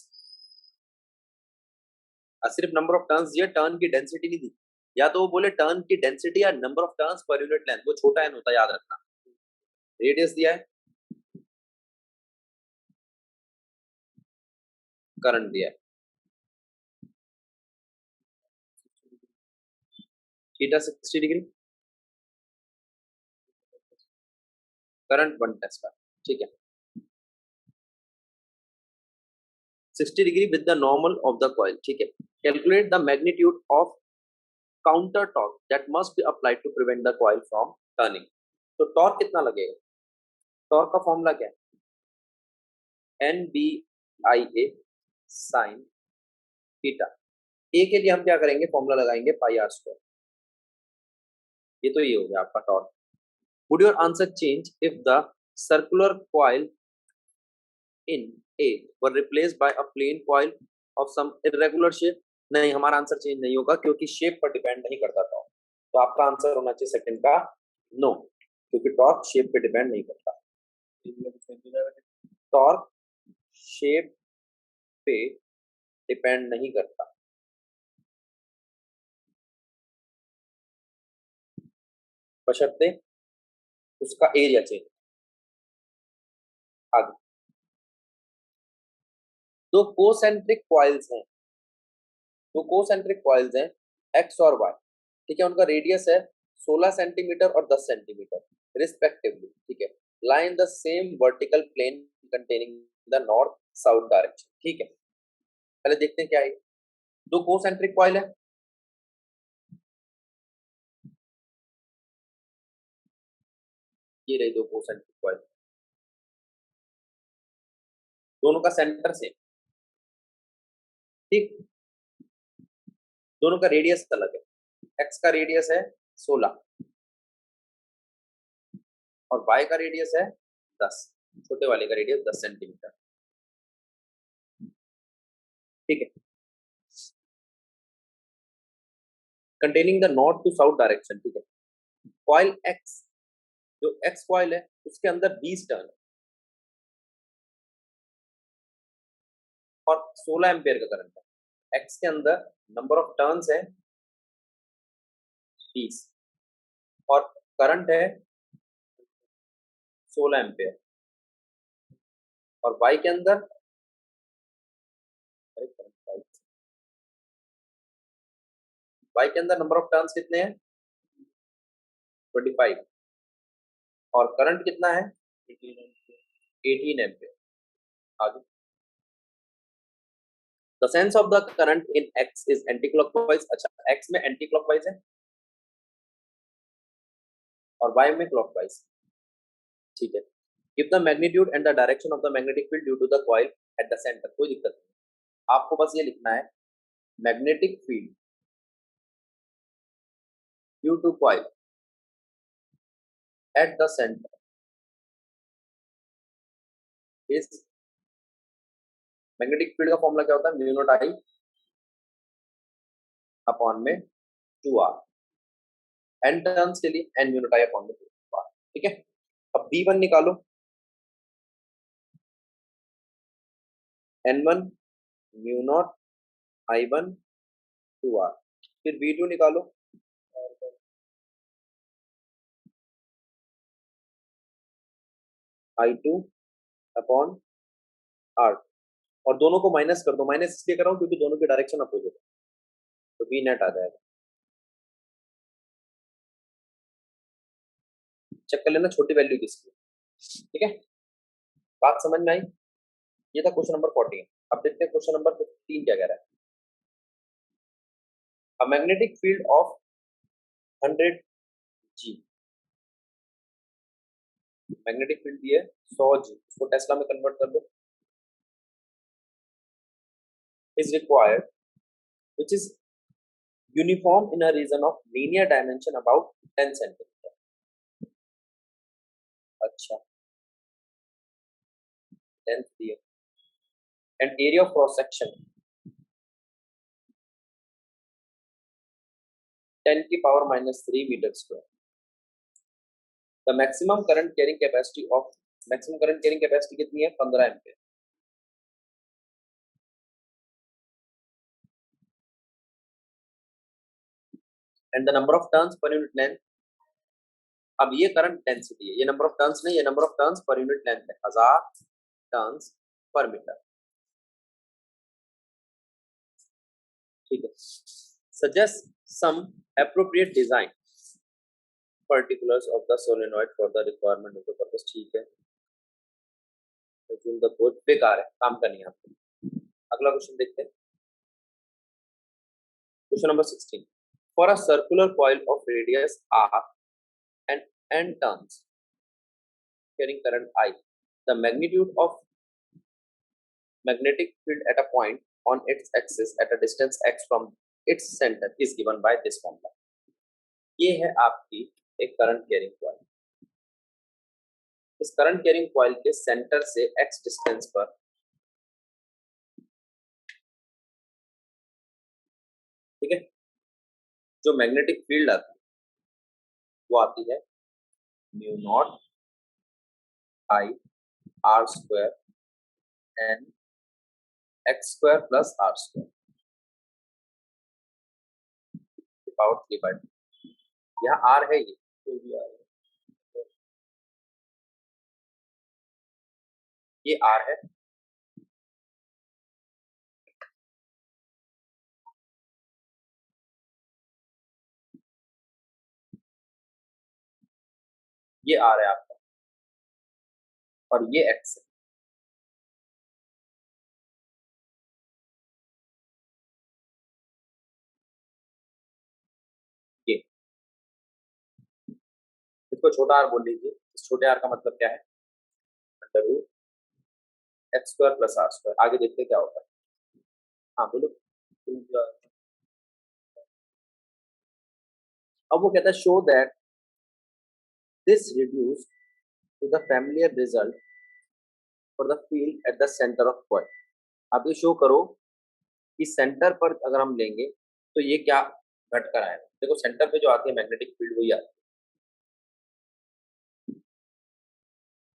सिर्फ नंबर ऑफ टर्न्स दिया, टर्न की डेंसिटी नहीं दी। या तो वो बोले टर्न की डेंसिटी या number of turns per unit length, वो छोटा एन होता है, याद रखना। रेडियस दिया है, करंट दिया है, थीटा 60 डिग्री, करंट 1 टेस्ला, ठीक है। 60 degree with the normal of the coil, ठीक है। Calculate the magnitude of counter torque that must be applied to prevent the coil from turning. तो टॉर्क कितना लगेगा, टॉर्क का फॉर्मूला क्या है, N B I A sine theta. A के लिए हम क्या करेंगे, फॉर्मूला लगाएंगे पाई आर स्क्वायर, ये तो ये हो गया आपका torque. Would your answer change if the circular coil in A were replaced by a plain coil of some irregular shape? नहीं, हमारा आंसर चेंज नहीं होगा क्योंकि शेप पर डिपेंड नहीं करता टॉर्क. तो आपका आंसर होना चाहिए सेकंड का नो, क्योंकि टॉर्क शेप पे डिपेंड नहीं करता. टॉर्क शेप पे डिपेंड नहीं करता. बशर्ते उसका एरिया चेंज. आगे दो कोसेंट्रिक कॉइल्स हैं, दो कोसेंट्रिक कॉइल्स हैं एक्स और वाई. ठीक है, उनका रेडियस है 16 सेंटीमीटर और 10 सेंटीमीटर रिस्पेक्टिवली. ठीक है, lie in the same vertical plane containing the north south direction. ठीक है, पहले देखते हैं क्या है. दो कोसेंट्रिक कॉइल है, ये रही दो कोसेंट्रिक कॉइल, दोनों का सेंटर सेम. ठीक, दोनों का रेडियस अलग है. एक्स का रेडियस है 16 और वाई का रेडियस है 10. छोटे वाले का रेडियस 10 सेंटीमीटर. ठीक है, containing the north to south direction. ठीक है, कॉइल एक्स, जो एक्स कॉइल है उसके अंदर 20 टर्न है और 16 एम्पियर का करंट है. एक्स के अंदर नंबर ऑफ टर्न्स है 20 और करंट है 16 एम्पियर. और वाई के अंदर वाई के अंदर नंबर ऑफ टर्न्स कितने हैं 25 और करंट कितना है 18 एम्पियर. आगे the sense of the current in X is anti clockwise. अच्छा, एक्स में एंटी क्लॉकवाइज है और वाई में क्लॉकवाइज. ठीक है, give the magnitude and the direction of the magnetic field due to the coil at the centre. कोई दिक्कत नहीं, आपको बस ये लिखना है magnetic field due to coil at the centre is. Magnetic field का फॉर्मूला क्या होता है, म्यू नॉट आई अपॉन में 2r. एन टर्न्स के लिए एन म्यू नॉट आई अपॉन में 2r. ठीक है, अब V1 निकालो, N1 mu naught I1 2r. फिर V2 निकालो, I2 अपॉन r. और दोनों को माइनस कर दो. माइनस इसलिए कर रहा हूं क्योंकि दोनों की डायरेक्शन अपोजिट है, तो V नेट आ जाएगा. चेक कर लेना छोटी वैल्यू किसकी. ठीक है, बात समझ में आई. ये था क्वेश्चन नंबर 14. अब देखते हैं क्वेश्चन नंबर 15 क्या कह रहा है. A magnetic field of 100 G. Magnetic field दिए 100 G, उसको टेस्ला में कन्वर्ट कर दो. Is required which is uniform in a region of linear dimension about 10 centimetre. अच्छा, लेंथ दिए and area of cross section 10 की power -3 metre square. The maximum current carrying capacity of, maximum current carrying capacity कितनी है 15 ampere. And the number of turns per unit length. अब ये current density है, ये number of turns नहीं, ये number of turns per unit length है, 1000 turns per metre. ठीक है, suggest some appropriate design particulars of the solenoid for the requirement of the purpose. ठीक है, assume the code बेकार है, काम करनी है आपको. अगला क्वेश्चन देखते हैं. Question number 16. For a circular coil of radius r and n turns carrying current I, the magnitude of magnetic field at a point on its axis at a distance x from its center is given by this formula. ये है आपकी एक current carrying coil. इस current carrying coil के centre से x distance पर ठीक है जो मैग्नेटिक फील्ड आती है वो आती है mu naught I R square N X square plus R square power 3/2। यहाँ आर है, ये आर है, ये आर है आपका, और ये एक्स है। ये इसको छोटा आर बोल लीजिए। इस छोटे आर का मतलब क्या है? Under root X square plus R square. आगे देखते क्या होता है। हाँ बोलो। अब वो कहता है show that this reduce to the familiar result for the field at the centre of coil. आप ये शो करो कि सेंटर पर अगर हम लेंगे तो ये क्या घट कर आएगा। देखो सेंटर पे जो आती है मैग्नेटिक फील्ड वही आती है।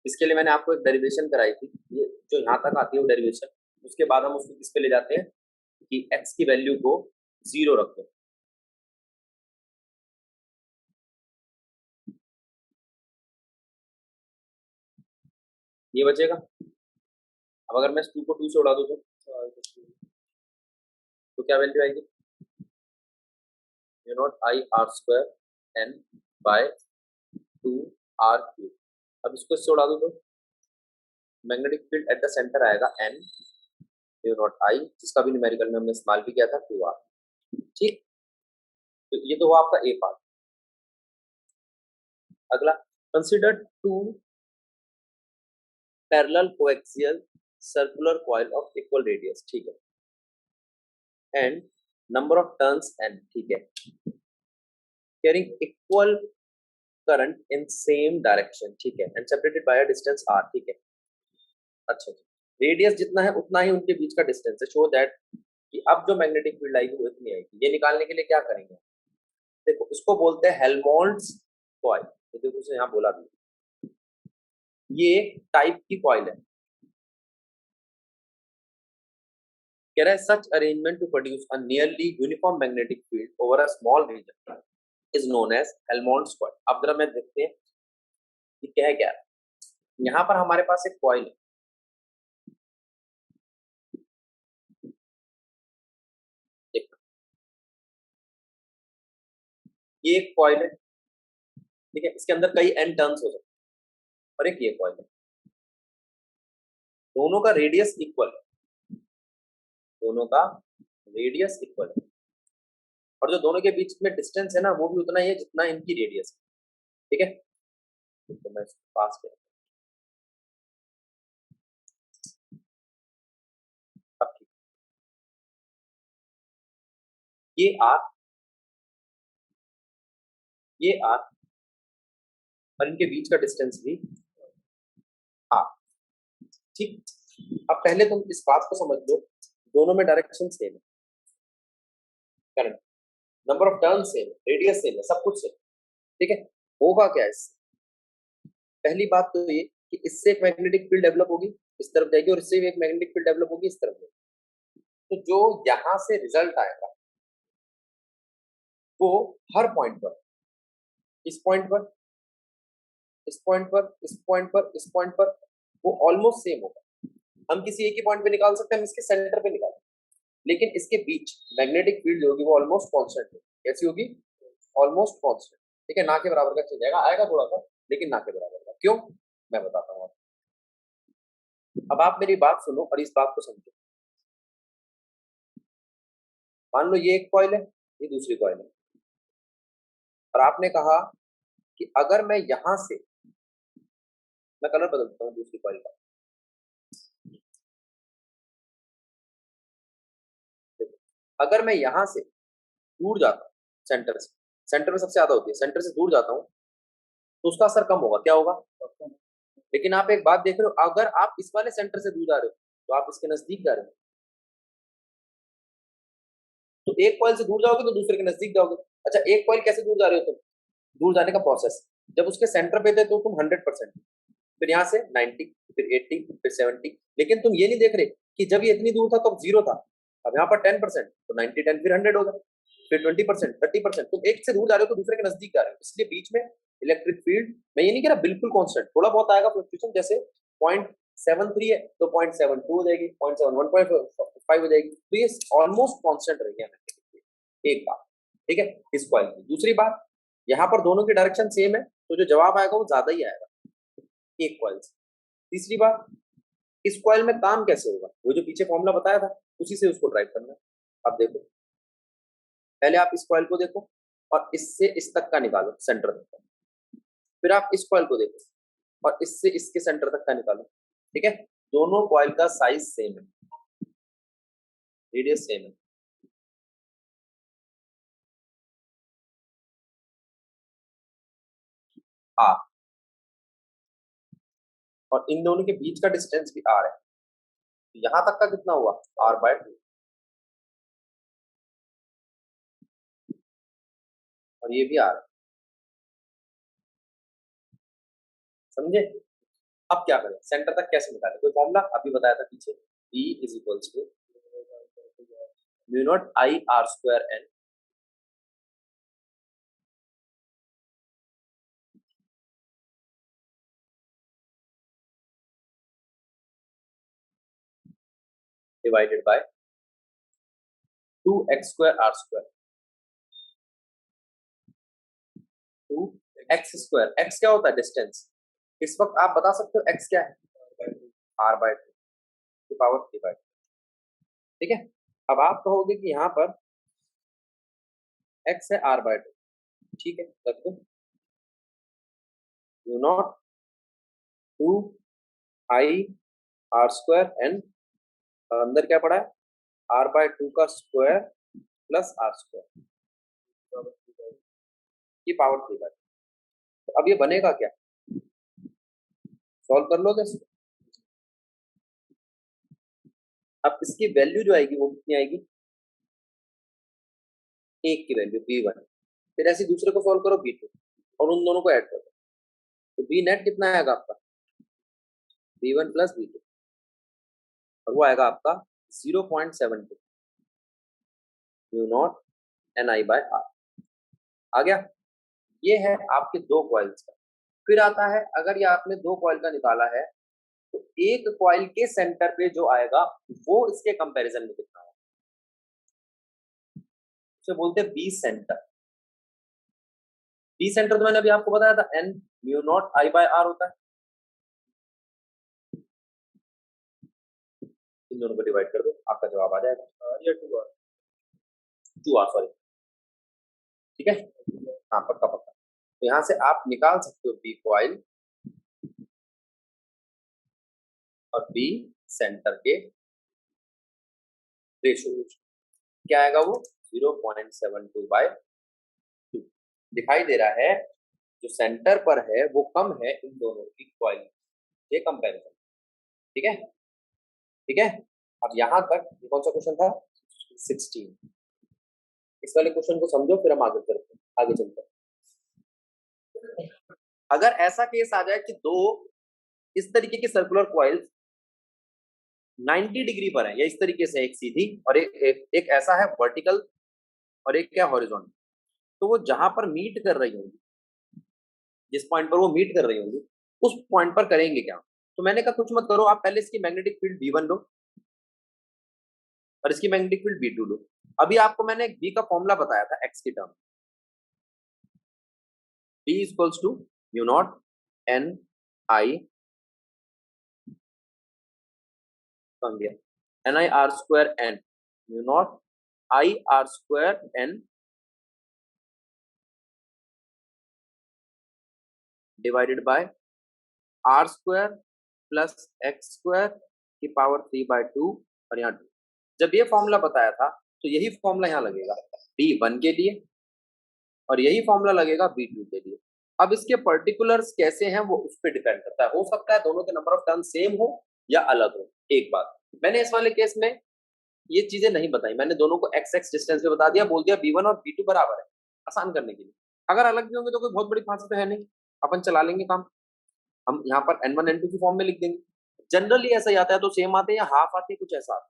इसके लिए मैंने आपको एक डेरिवेशन कराई थी। ये जो यहाँ तक आती है वो डेरिवेशन, उसके बाद हम उसको किस पे ले जाते हैं कि x की वैल्यू को 0 रख दो। ये बचेगा। अब अगर मैं 2 को 2 से उड़ा दूं तो क्या वैल्यू आएगी? Mu naught I R square N by 2 R cube. अब इसको इससे उड़ा दूं तो magnetic field at the centre आएगा एन म्यू नॉट आई, जिसका भी न्यूमेरिकल में हमने इस्तेमाल भी किया था 2 आर। ठीक, तो ये तो हुआ आपका ए पार्ट। अगला, consider 2 parallel coaxial circular coil of equal radius. ठीक है, and number of turns N. ठीक है, carrying equal current in same direction. ठीक है, and separated by a distance R. ठीक है, अच्छा रेडियस जितना है उतना ही उनके बीच का डिस्टेंस है। शो दैट कि अब जो मैग्नेटिक फील्ड आएगी वो इतनी आएगी। ये निकालने के लिए क्या करेंगे? देखो इसको बोलते हैं हेल्महोल्ट्ज कॉइल। ये देखो उसे यहाँ बोला भी, ये टाइप की कॉइल है। कह रहा है such arrangement to produce a nearly uniform magnetic field over a small region is known as Helmholtz coil. अब जरा मैं देखते हैं कि क्या है। क्या यहाँ पर हमारे पास एक कॉइल है, देखो ये एक कॉइल है। ठीक है, इसके अंदर कई एन टर्न्स हो सकते हैं, और एक ये कॉइल है। दोनों का रेडियस इक्वल है, दोनों का रेडियस इक्वल है, और जो दोनों के बीच में डिस्टेंस है ना वो भी उतना ही है जितना इनकी रेडियस है। ठीक है, तो मैं इसको पास कर, अब ठीक, ये आर, ये आर, और इनके बीच का डिस्टेंस भी आर। ठीक, अब पहले तुम इस बात को समझ लो, दोनों में डायरेक्शन सेम है, current, number of turn same है, रेडियस सेम है, सब कुछ सेम। ठीक है, होगा क्या इससे? पहली बात तो ये कि इससे एक मैग्नेटिक फील्ड डेवलप होगी, इस तरफ जाएगी, और इससे भी एक मैग्नेटिक फील्ड डेवलप होगी, इस तरफ जाएगी। तो जो यहां से रिजल्ट आएगा वो हर पॉइंट पर, इस पॉइंट पर, इस पॉइंट पर, इस पॉइंट पर, इस पॉइंट पर, वो ऑलमोस्ट सेम होगा। हम किसी एक ही पॉइंट पे निकाल सकते हैं, हम इसके सेंटर पे निकाल, लेकिन इसके बीच मैग्नेटिक फील्ड जो होगी वो ऑलमोस्ट कांस्टेंट होगी। कैसी होगी? Almost constant. ठीक है, ना के बराबर का चल जाएगा, आएगा थोड़ा सा लेकिन ना के बराबर का। क्यों? मैं बताता हूँ। अब आप मेरी बात सुनो और इस बात को समझो। मान लो ये एक कॉइल है, ये दूसरी कॉइल है, और आपने कहा कि अगर मैं यहां से, मैं कलर बदलता हूँ दूसरी कॉइल का, अगर मैं यहां से दूर जाता हूं सेंटर से, सेंटर में सबसे ज्यादा होती है, सेंटर से दूर जाता हूँ तो उसका असर कम होगा, क्या होगा? लेकिन आप एक बात देख रहे हो, अगर आप इस वाले सेंटर से दूर जा रहे हो तो आप इसके नजदीक जा रहे हो, तो एक कॉइल से दूर जाओगे तो दूसरे के नजदीक जाओगे। अच्छा, एक कॉइल कैसे दूर जा रहे हो तुम? दूर जाने का प्रोसेस, जब उसके सेंटर पे थे तो तुम 100%, फिर यहाँ से 90, फिर 80, फिर 70, लेकिन तुम ये नहीं देख रहे कि जब ये इतनी दूर था तो जीरो था, अब यहाँ पर 10%, तो 90 10 फिर 100 होगा, फिर 20%, 30%, तुम एक से दूर जा रहे हो तो दूसरे के नजदीक जा रहे हो, इसलिए बीच में इलेक्ट्रिक फील्ड, मैं ये नहीं कह रहा बिल्कुल कांस्टेंट, थोड़ा बहुत आएगा फ्लक्चुएशन, जैसे 0.73 है तो 0.72 हो जाएगी, 0.7 1.5 हो जाएगी, तो ये ऑलमोस्ट कांस्टेंट रहेगी मैग्नेटिक फील्ड। एक बात, ठीक है, इस कॉइल की। दूसरी बात, यहाँ पर दोनों की डायरेक्शन सेम है तो जो जवाब आएगा वो ज्यादा ही आएगा एक कॉइल से। तीसरी बात, इस कॉइल में काम कैसे होगा, वो जो पीछे फॉर्मूला बताया था उसी से उसको ड्राइव करना है। अब देखो, पहले आप इस कॉइल को देखो और इससे इस तक का निकालो, सेंटर तक का, फिर आप इस कॉइल को देखो और इससे इसके सेंटर तक का निकालो, ठीक है? दोनों कॉइल का साइज सेम है, रेडियस सेम है, आर, और इन दोनों के बीच का डिस्टेंस भी आर है, तो यहां तक का कितना हुआ? r/2, और ये भी आर है, समझे? अब क्या करें, सेंटर तक कैसे निकालें? कोई फॉर्मूला अभी बताया था पीछे, E is equals to mu naught I r square n, divided by 2x square r square, 2x square, x क्या होता है? डिस्टेंस। इस वक्त आप बता सकते हो x क्या है? r/2 की पावर 3/2, ठीक है? अब आप कहोगे कि यहाँ पर x है r/2, ठीक है, रख दो, you not 2i r square n, और अंदर क्या पड़ा है? r/2 का स्क्वायर प्लस r स्क्वायर की पावर 3/2। तो अब ये बनेगा क्या? सॉल्व कर लोगे इसको? अब इसकी वैल्यू जो आएगी वो कितनी आएगी? एक की वैल्यू b1, फिर ऐसे दूसरे को सॉल्व करो b2 और उन दोनों को ऐड करो, तो b नेट कितना आएगा आपका? b1 प्लस b2, और वो आएगा आपका 0.72 म्यू नॉट ni/r। आ गया? ये है आपके दो कॉइल्स का। फिर आता है, अगर ये आपने दो कॉइल का निकाला है तो एक कॉइल के सेंटर पे जो आएगा वो इसके कंपैरिजन में कितना होगा, उसे बोलते हैं बी सेंटर। बी सेंटर तो मैंने अभी आपको बताया था, n म्यू नॉट I/r होता है, इन दोनों को डिवाइड कर दो, आपका जवाब आ जाएगा, ये 2r सॉरी, ठीक है? हाँ, पक्का पक्का। तो यहां से आप निकाल सकते हो बी कॉइल और बी सेंटर के रेशियो, क्या आएगा वो? 0.72/2 दिखाई दे रहा है, जो सेंटर पर है वो कम है इन दोनों की कॉइल के कंपैरिजन, ठीक है? ठीक है, अब यहां तक ये कौन सा क्वेश्चन था? 16। इस वाले क्वेश्चन को समझो, फिर हम आगे चलते हैं, आगे चलते हैं। अगर ऐसा केस आ जाए कि दो इस तरीके के सर्कुलर कॉइल्स 90 डिग्री पर है, या इस तरीके से एक सीधी और एक ऐसा है वर्टिकल और एक क्या हॉरिजॉन्टल, तो वो जहां पर मीट कर रही होंगी, जिस पॉइंट पर वो मीट कर रही होंगी उस पॉइंट पर करेंगे क्या? तो मैंने कहा कुछ मत करो, आप पहले इसकी मैग्नेटिक फील्ड B1 लो और इसकी मैग्नेटिक फील्ड B2 लो। अभी आपको मैंने B का फॉर्मूला बताया था x की टर्म, B equals to mu naught n i ni r square n mu naught i r square n divided by r square plus x square की पावर 3/2, और यहाँ 2। जब ये फॉर्मूला बताया था तो यही फॉर्मूला यहाँ लगेगा B1 के लिए और यही फॉर्मूला लगेगा V2 के लिए। अब इसके पर्टिकुलर्स कैसे हैं वो उस पर डिपेंड करता है, हो सकता है दोनों के नंबर ऑफ टर्न सेम हो या अलग हो। एक बात मैंने इस वाले केस में ये चीजें नहीं बताई, मैंने दोनों को x x डिस्टेंस पे बता दिया, बोल दिया V1 और V2 बराबर है, आसान करने के लिए। अगर अलग भी होंगे तो कोई बहुत बड़ी फांसी तो है नहीं, अपन चला लेंगे काम। हम यहाँ पर N1 N2 की फॉर्म में लिख देंगे। जनरली ऐसा ही आता है, तो सेम आते हैं या हाफ आते हैं, कुछ ऐसा आता है।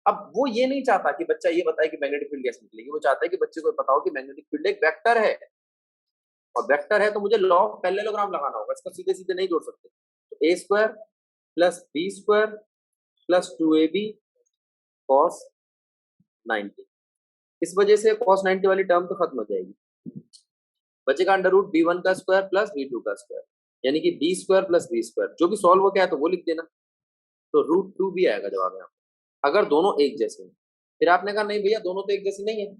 अब वो ये नहीं चाहता कि बच्चा ये बताए कि मैग्नेटिक फील्ड कैसे निकलेगी, वो चाहता है कि बच्चे को पता हो कि मैग्नेटिक फील्ड एक वेक्टर है, और वेक्टर है तो मुझे लॉ ऑफ पैरेललोग्राम लगाना होगा, इसको सीधे सीधे नहीं जोड़ सकते। तो a square plus b square plus 2ab cos 90, इस वजह से cos 90 वाली टर्म तो खत्म हो जाएगी, बचेगा अंडर रूट b1 का स्क्वायर प्लस b2 का स्क्वायर, यानी कि b square plus b square. जो भी सॉल्व हो गया है तो वो लिख देना, तो रूट 2 भी आएगा जवाब यहाँ, अगर दोनों एक जैसे हैं। फिर आपने कहा नहीं भैया दोनों तो एक जैसी नहीं है,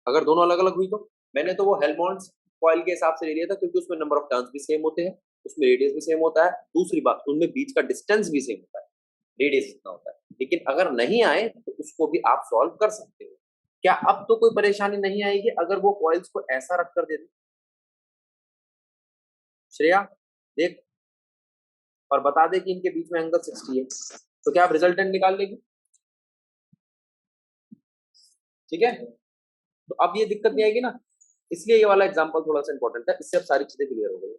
अगर दोनों अलग अलग हुई तो मैंने तो वो हेल्महोल्ट्ज कॉइल के हिसाब से ले लिया था, क्योंकि उसमें नंबर ऑफ टर्न्स भी सेम होते हैं, उसमें रेडियस भी सेम होता है, दूसरी बात उनमें बीच का डिस्टेंस भी सेम होता है, रेडियस इतना होता है। लेकिन अगर नहीं आए तो उसको भी आप सॉल्व कर सकते हो। क्या अब तो कोई परेशानी नहीं आएगी अगर वो कॉइल्स को ऐसा रख कर दे दे? श्रेया देख और बता दे कि इनके बीच में एंगल 60 है, तो क्या आप रिजल्टेंट निकाल लेगी? ठीक है, तो अब ये दिक्कत नहीं आएगी ना, इसलिए ये वाला एग्जांपल थोड़ा सा इंपॉर्टेंट है, इससे अब सारी चीजें क्लियर हो गई।